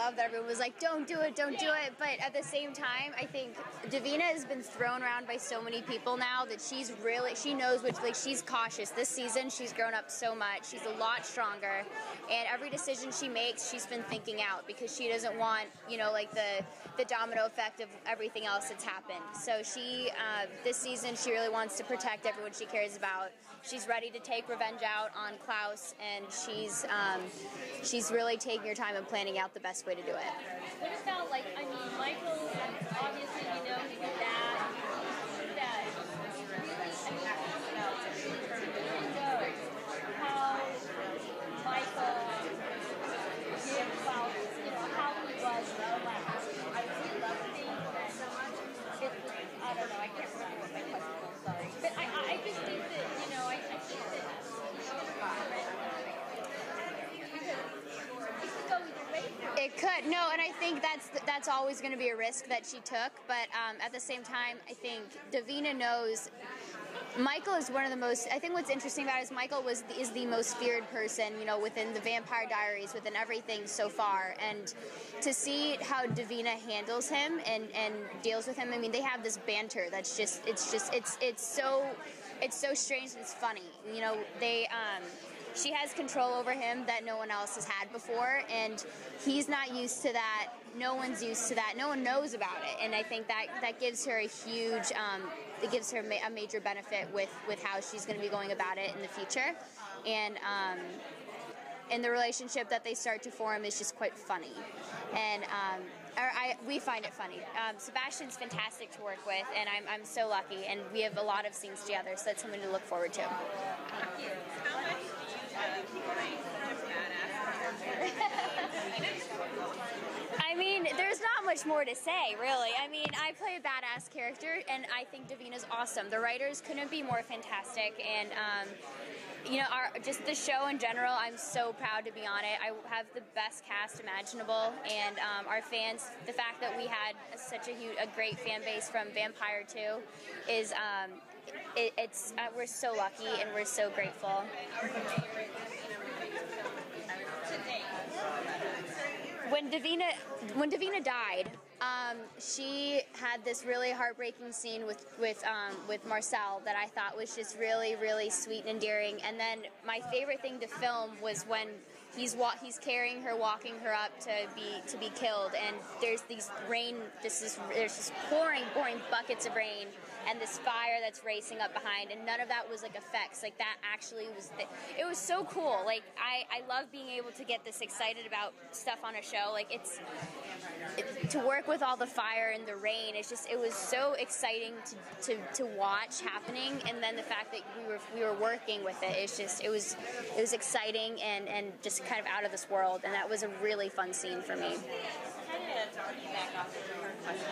love that everyone was like, don't do it, don't do it. But at the same time, I think Davina has been thrown around by so many people now that she knows which, like, she's cautious. This season, she's grown up so much. She's a lot stronger. And every decision she makes, she's been thinking out because she doesn't want, like the domino effect of everything else that's happened. So she, this season, she really wants to protect everyone she cares about. She's ready to take revenge out on Klaus, and she's really taking her time and planning out the best way to do it. What about, Michael, obviously, he's a dad. How Michael gives about, how he was in the last. I really love things that I don't know, I can't remember what my question was, sorry. But I just think that, I think that it could. No, and I think that's always going to be a risk that she took. But at the same time, I think Davina knows Michael is one of the most. I think what's interesting about it is Michael is the most feared person, within the Vampire Diaries, within everything so far. And to see how Davina handles him and deals with him, I mean, they have this banter that's just it's so strange and it's funny. She has control over him that no one else has had before, and he's not used to that. No one's used to that. No one knows about it, and I think that gives her a huge, it gives her a major benefit with how she's going to be going about it in the future, and the relationship that they start to form is just quite funny, and we find it funny. Sebastian's fantastic to work with, and I'm so lucky, and we have a lot of scenes together, so that's something to look forward to. Thank you. How much I mean, there's not much more to say, really. I mean, I play a badass character, and I think Davina's awesome. The writers couldn't be more fantastic, and just the show in general, I'm so proud to be on it. I have the best cast imaginable, and our fans, the fact that we had such a great fan base from Vampire 2 is we're so lucky and we're so grateful. When Davina died, she had this really heartbreaking scene with Marcel that I thought was just really, really sweet and endearing. And then my favorite thing to film was when he's carrying her, walking her up to be killed, and there's there's just pouring buckets of rain, and this fire that's racing up behind, and none of that was like effects. Like that actually was. It was so cool. Like I love being able to get this excited about stuff on a show. Like to work with all the fire and the rain. It was so exciting to watch happening, and then the fact that we were working with it. It was exciting and just kind of out of this world, and that was a really fun scene for me. Kind of back off of her question.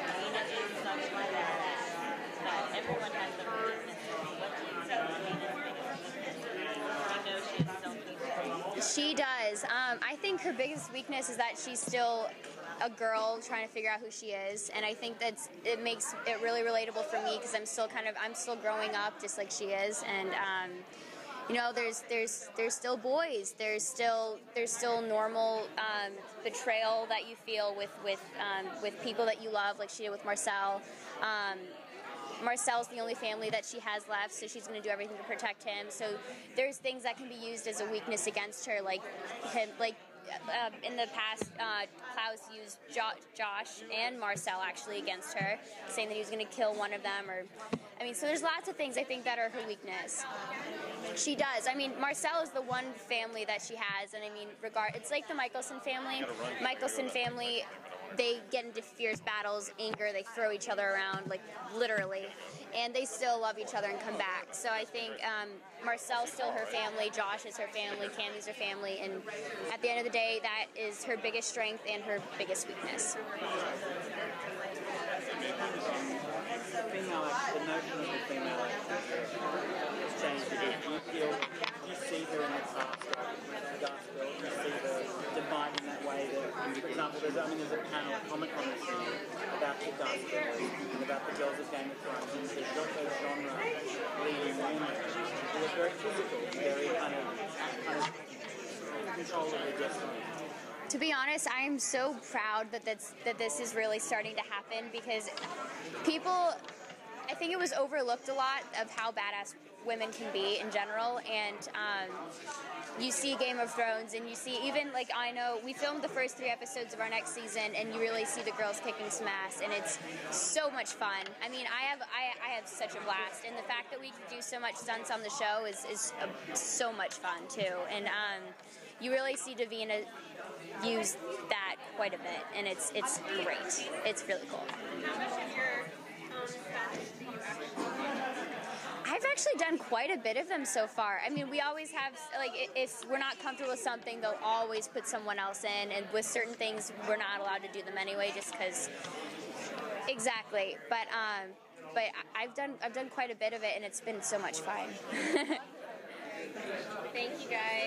Davina is such a badass that everyone has the business. What do you think Davina's biggest weakness? I know she is self-control. She does. I think her biggest weakness is that she's still a girl trying to figure out who she is, and I think it makes it really relatable for me because I'm still growing up just like she is, and there's still boys, there's still normal betrayal that you feel with people that you love, like she did with Marcel. Marcel's the only family that she has left, so she's going to do everything to protect him. So there's things that can be used as a weakness against her, like him, in the past, Klaus used Josh and Marcel actually against her, saying that he was going to kill one of them. So there's lots of things I think that are her weakness. She does. Marcel is the one family that she has, and it's like the Michelson family. Michelson family, they get into fierce battles, anger, they throw each other around, like literally, and they still love each other and come back. So I think Marcel's still her family, Josh is her family, Cammy's her family, and at the end of the day, that is her biggest strength and her biggest weakness. The notion of the female actor has changed a bit. Do you see her in the past, Dark Girl? Do you see her defined in that way that, for example, there's a panel Comic-Con this year about the Dark Girl and about the girls of Game of Thrones, and there's got those genre leading women who are very physical, very kind of control of their destiny. To To be honest, I'm so proud that this is really starting to happen, because people, I think it was overlooked a lot of how badass women can be in general, and you see Game of Thrones, and you see even, like, I know we filmed the first 3 episodes of our next season, and you really see the girls kicking some ass, and it's so much fun. I mean, I have such a blast, and the fact that we can do so much stunts on the show is so much fun too, and you really see Davina use that quite a bit, and it's great. It's really cool. How much of your stunts do you actually I've actually done quite a bit of them so far. I mean, we always have, like, if we're not comfortable with something, they'll always put someone else in, and with certain things, we're not allowed to do them anyway, just because. Exactly, but I've done quite a bit of it, and it's been so much fun. Thank you guys.